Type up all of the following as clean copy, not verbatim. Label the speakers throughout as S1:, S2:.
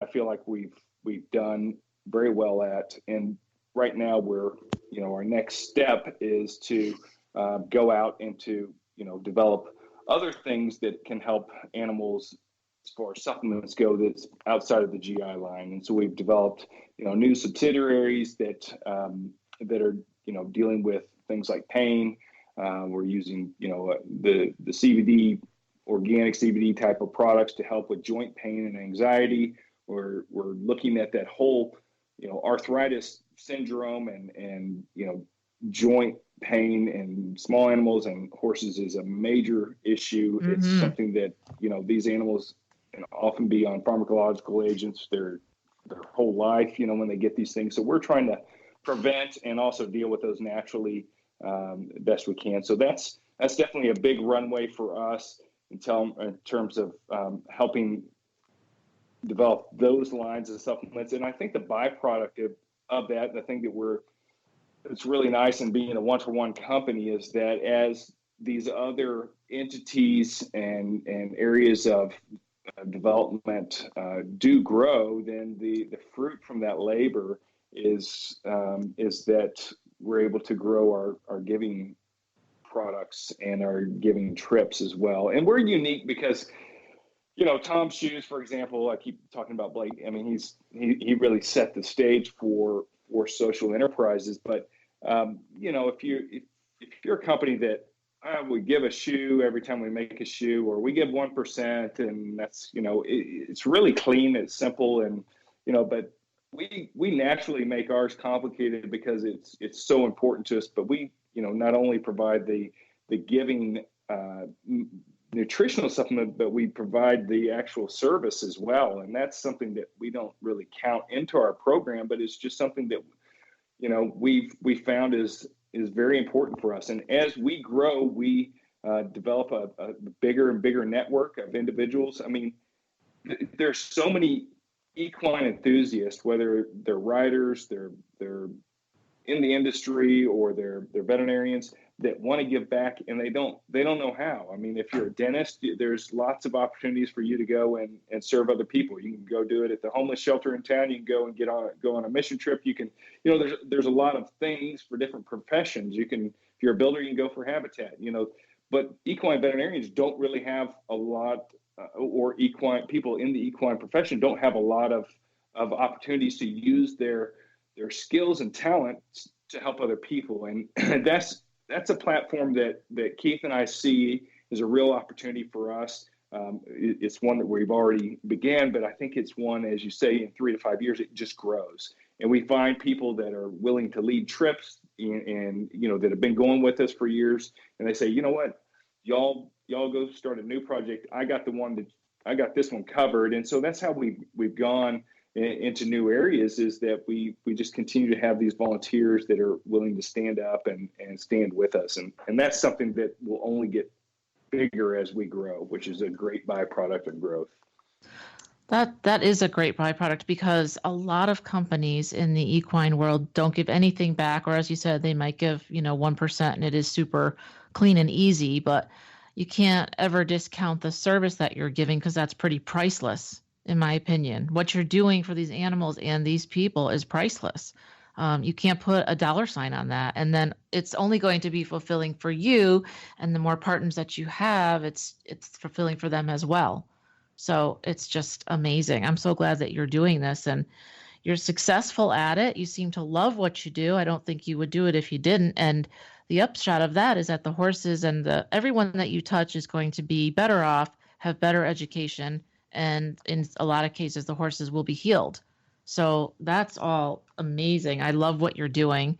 S1: I feel like we've done very well at. And right now, our next step is to go out and to develop other things that can help animals as far as supplements go that's outside of the GI line. And so we've developed new subsidiaries that are dealing with things like pain. We're using the CBD, organic CBD type of products to help with joint pain and anxiety. We're looking at that whole arthritis syndrome and joint pain in small animals, and horses is a major issue.
S2: Mm-hmm.
S1: It's something that these animals can often be on pharmacological agents their whole life when they get these things. So we're trying to prevent and also deal with those naturally best we can. So that's definitely a big runway for us in terms of helping develop those lines of supplements. And I think the byproduct of that, the thing that it's really nice in being a one-for-one company, is that as these other entities and areas of development do grow, then the fruit from that labor is that we're able to grow our giving products and our giving trips as well. And we're unique because Tom's Shoes, for example, I keep talking about Blake. I mean, he really set the stage for social enterprises. But if you're a company that we give a shoe every time we make a shoe, or we give 1%, and that's it's really clean, it's simple, and but we naturally make ours complicated because it's so important to us. But we not only provide the giving nutritional supplement, but we provide the actual service as well. And that's something that we don't really count into our program, but it's just something that, we found is very important for us. And as we grow, we develop a bigger and bigger network of individuals. I mean, there's so many equine enthusiasts, whether they're riders, they're in the industry, or they're veterinarians, that want to give back, and they don't know how. I mean, if you're a dentist, there's lots of opportunities for you to go and serve other people. You can go do it at the homeless shelter in town. You can go and go on a mission trip. You can, there's a lot of things for different professions. You can, if you're a builder, you can go for habitat, but equine veterinarians don't really have a lot, or equine people in the equine profession don't have a lot of opportunities to use their skills and talents to help other people. And that's a platform that Keith and I see is a real opportunity for us. It's one that we've already began, but I think it's one, as you say, in 3 to 5 years, it just grows. And we find people that are willing to lead trips and that have been going with us for years. And they say, you know what, y'all go start a new project. I got this one covered. And so that's how we've gone into new areas, is that we just continue to have these volunteers that are willing to stand up and stand with us. And that's something that will only get bigger as we grow, which is a great byproduct of growth.
S2: That is a great byproduct, because a lot of companies in the equine world don't give anything back, or as you said, they might give 1%, and it is super clean and easy, but you can't ever discount the service that you're giving, because that's pretty priceless. In my opinion, what you're doing for these animals and these people is priceless. You can't put a dollar sign on that. And then it's only going to be fulfilling for you. And the more partners that you have, it's fulfilling for them as well. So it's just amazing. I'm so glad that you're doing this, and you're successful at it. You seem to love what you do. I don't think you would do it if you didn't. And the upshot of that is that the horses and everyone that you touch is going to be better off, have better education, and in a lot of cases, the horses will be healed. So that's all amazing. I love what you're doing.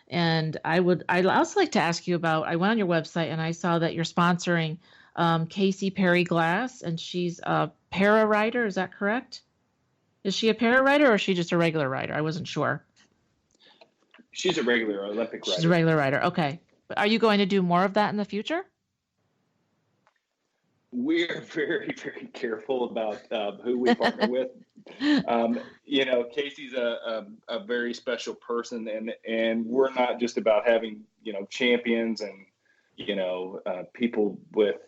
S2: And I'd also like to ask you about, I went on your website and I saw that you're sponsoring Casey Perry Glass, and she's a para rider. Is that correct? Is she a para rider, or is she just a regular rider? I wasn't sure.
S1: She's a regular Olympic rider.
S2: She's a regular rider. Okay. But are you going to do more of that in the future?
S1: We're very, very careful about who we partner with. Casey's a very special person, and we're not just about having, champions and, people with,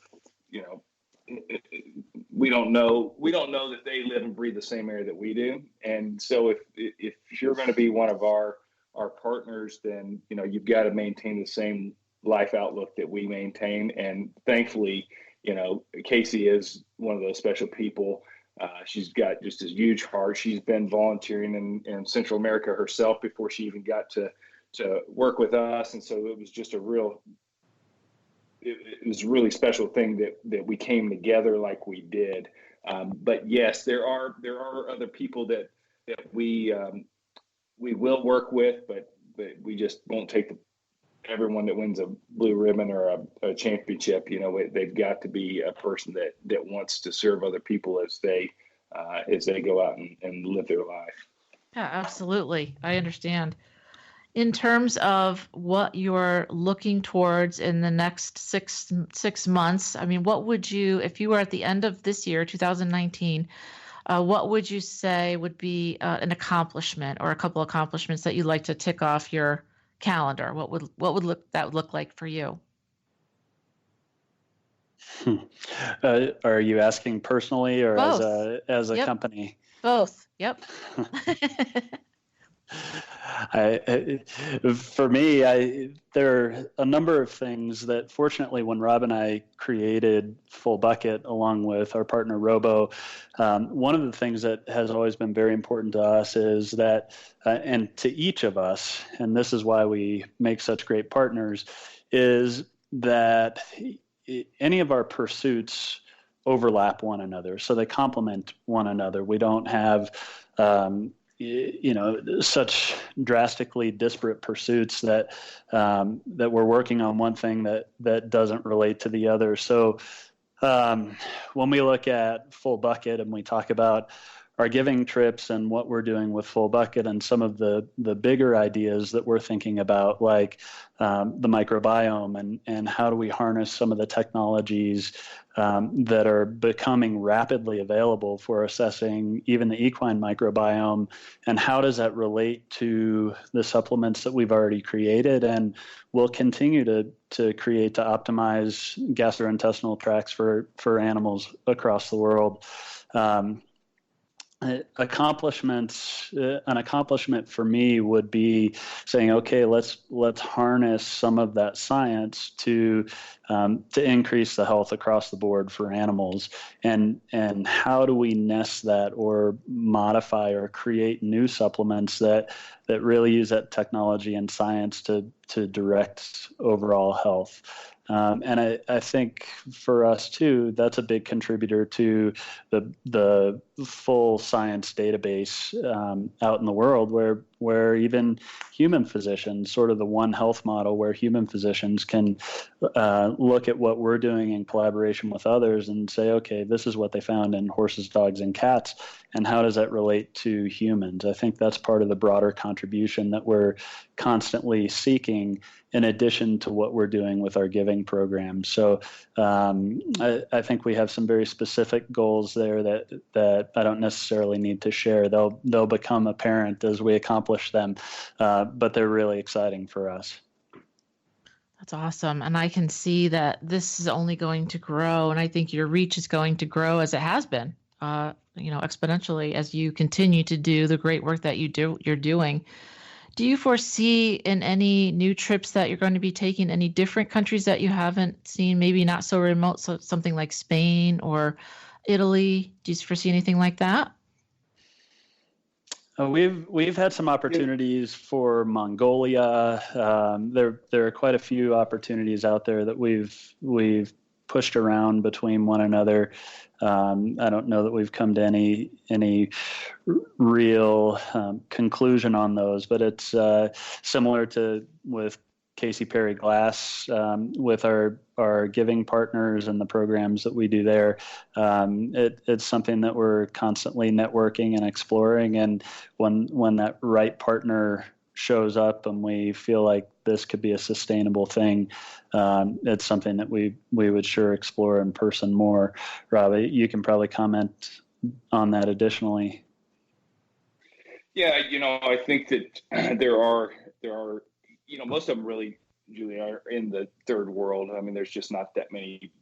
S1: we don't know that they live and breathe the same air that we do. And so if you're going to be one of our partners, then you've got to maintain the same life outlook that we maintain. And thankfully, Casey is one of those special people. She's got just a huge heart. She's been volunteering in Central America herself before she even got to work with us. And so it was just it was a really special thing that we came together like we did. But yes, there are other people that we will work with, but we just won't take everyone that wins a blue ribbon or a championship. They've got to be a person that wants to serve other people as they go out and live their life.
S2: Yeah, absolutely. I understand. In terms of what you're looking towards in the next six months, I mean, what would you, if you were at the end of this year, 2019, what would you say would be an accomplishment or a couple accomplishments that you'd like to tick off your calendar? What would look like for you?
S3: Are you asking personally or
S2: Both.
S3: as a
S2: Yep.
S3: company?
S2: Both. Yep.
S3: For me, there are a number of things that, fortunately, when Rob and I created Full Bucket along with our partner Robo, one of the things that has always been very important to us is that, and to each of us, and this is why we make such great partners, is that any of our pursuits overlap one another, so they complement one another. We don't have such drastically disparate pursuits that we're working on one thing that doesn't relate to the other. So when we look at Full Bucket and we talk about our giving trips and what we're doing with Full Bucket and some of the bigger ideas that we're thinking about, like the microbiome and how do we harness some of the technologies that are becoming rapidly available for assessing even the equine microbiome, and how does that relate to the supplements that we've already created and will continue to create to optimize gastrointestinal tracts for animals across the world. An accomplishment for me would be saying, okay, let's harness some of that science to increase the health across the board for animals, and how do we nest that or modify or create new supplements that really use that technology and science to direct overall health. And I think for us too, that's a big contributor to the full science database out in the world, where even human physicians, sort of the One Health model, where human physicians can look at what we're doing in collaboration with others and say, okay, this is what they found in horses, dogs, and cats, and how does that relate to humans? I think that's part of the broader contribution that we're constantly seeking, in addition to what we're doing with our giving program. So I think we have some very specific goals there that I don't necessarily need to share. They'll become apparent as we accomplish them, but they're really exciting for us.
S2: That's awesome. And I can see that this is only going to grow, and I think your reach is going to grow as it has been, exponentially as you continue to do the great work that you're doing. Do you foresee in any new trips that you're going to be taking any different countries that you haven't seen, maybe not so remote, so something like Spain or Italy? Do you foresee anything like that?
S3: We've had some opportunities for Mongolia. There are quite a few opportunities out there that we've pushed around between one another. I don't know that we've come to any real conclusion on those, but it's similar to with Casey Perry Glass, with our giving partners and the programs that we do there. It's something that we're constantly networking and exploring, and when that right partner shows up and we feel like this could be a sustainable thing, it's something that we would sure explore in person more. Rob, you can probably comment on that additionally.
S1: Yeah, I think that there are most of them really, Julie, are in the third world. I mean, there's just not that many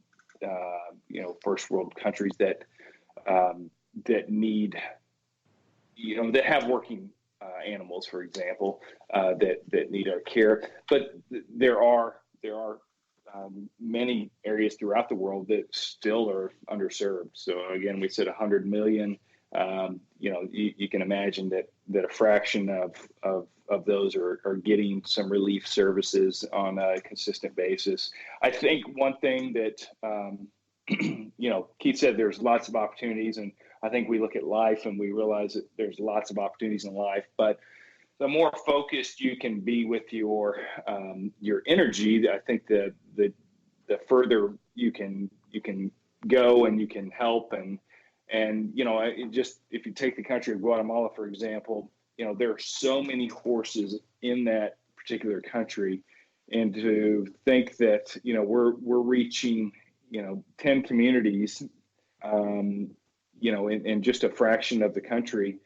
S1: first world countries that need, that have working animals, for example, that need our care. But there are many areas throughout the world that still are underserved. So again, we said 100 million. You can imagine that a fraction of those are getting some relief services on a consistent basis. I think one thing that Keith said, there's lots of opportunities, and I think we look at life and we realize that there's lots of opportunities in life, but the more focused you can be with your energy, I think the further you can go and you can help. And if you take the country of Guatemala, for example, there are so many horses in that particular country, and to think that we're reaching 10 communities, in just a fraction of the country.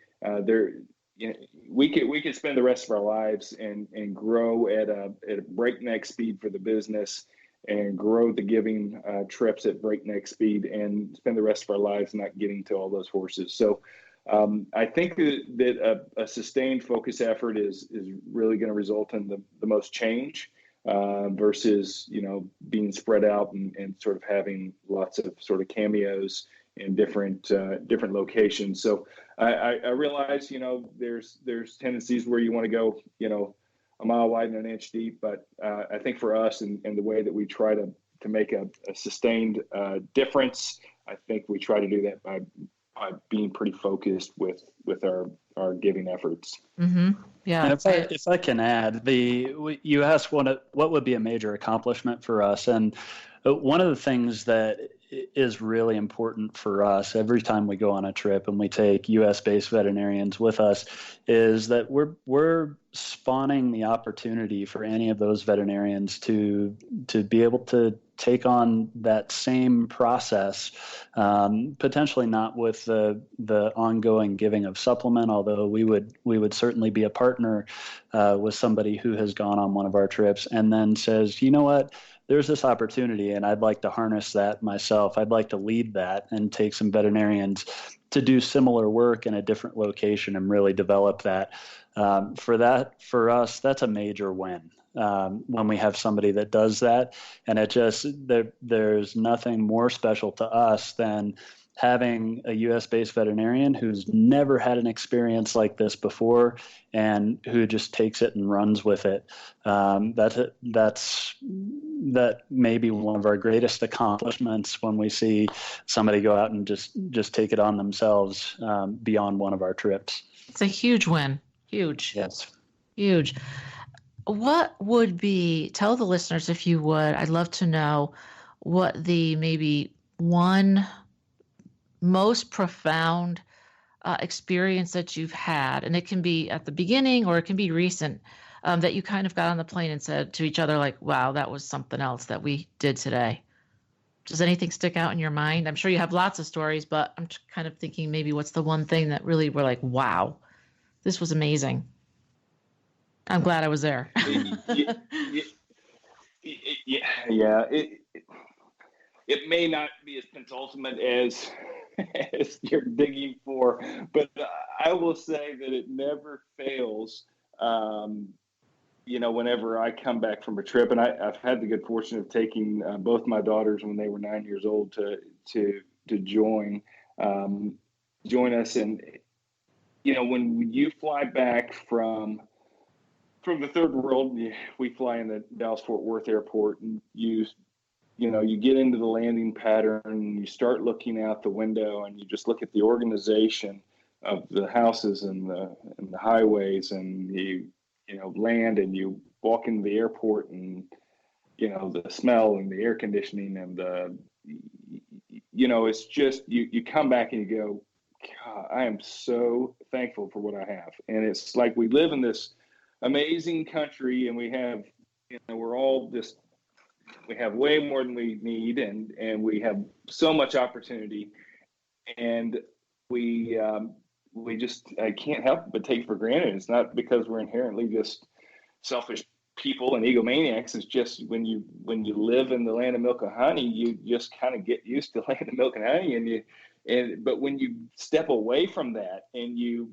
S1: We could spend the rest of our lives and grow at a breakneck speed for the business, and grow the giving trips at breakneck speed, and spend the rest of our lives not getting to all those horses. So I think that a sustained focus effort is really going to result in the most change, versus being spread out and sort of having lots of sort of cameos in different locations. So I realize there's tendencies where you want to go a mile wide and an inch deep, but I think for us and the way that we try to make a sustained difference, I think we try to do that by being pretty focused with our giving efforts.
S2: Mm-hmm. Yeah.
S3: And if I can add, you asked what would be a major accomplishment for us, and one of the things that is really important for us every time we go on a trip and we take U.S.-based veterinarians with us is that we're spawning the opportunity for any of those veterinarians to be able to take on that same process, potentially not with the ongoing giving of supplement, although we would certainly be a partner with somebody who has gone on one of our trips and then says, you know what, there's this opportunity and I'd like to harness that myself. I'd like to lead that and take some veterinarians to do similar work in a different location and really develop that. For us, that's a major win. When we have somebody that does that, and there's nothing more special to us than having a U.S.-based veterinarian who's never had an experience like this before and who just takes it and runs with it. That may be one of our greatest accomplishments when we see somebody go out and just take it on themselves beyond one of our trips.
S2: It's a huge win. Huge.
S3: Yes.
S2: Huge. What would tell the listeners, if you would, I'd love to know what the maybe one most profound experience that you've had, and it can be at the beginning or it can be recent, that you kind of got on the plane and said to each other, like, wow, that was something else that we did today. Does anything stick out in your mind? I'm sure you have lots of stories, but I'm kind of thinking maybe what's the one thing that really were like, wow, this was amazing. I'm glad I was there.
S1: Yeah. It may not be as penultimate as you're digging for, but I will say that it never fails. Whenever I come back from a trip, and I've had the good fortune of taking both my daughters when they were 9 years old to join us, and when you fly back from the third world, we fly in the Dallas-Fort Worth airport, and you get into the landing pattern and you start looking out the window and you just look at the organization of the houses and the highways, and you land and you walk into the airport, and the smell and the air conditioning and it's just you come back and you go, God, I am so thankful for what I have. And it's like we live in this amazing country, and we have we're all just, we have way more than we need, and we have so much opportunity, and we just, I can't help but take for granted. It's not because we're inherently just selfish people and egomaniacs is just when you live in the land of milk and honey, you just kind of get used to land of milk and honey, but when you step away from that and you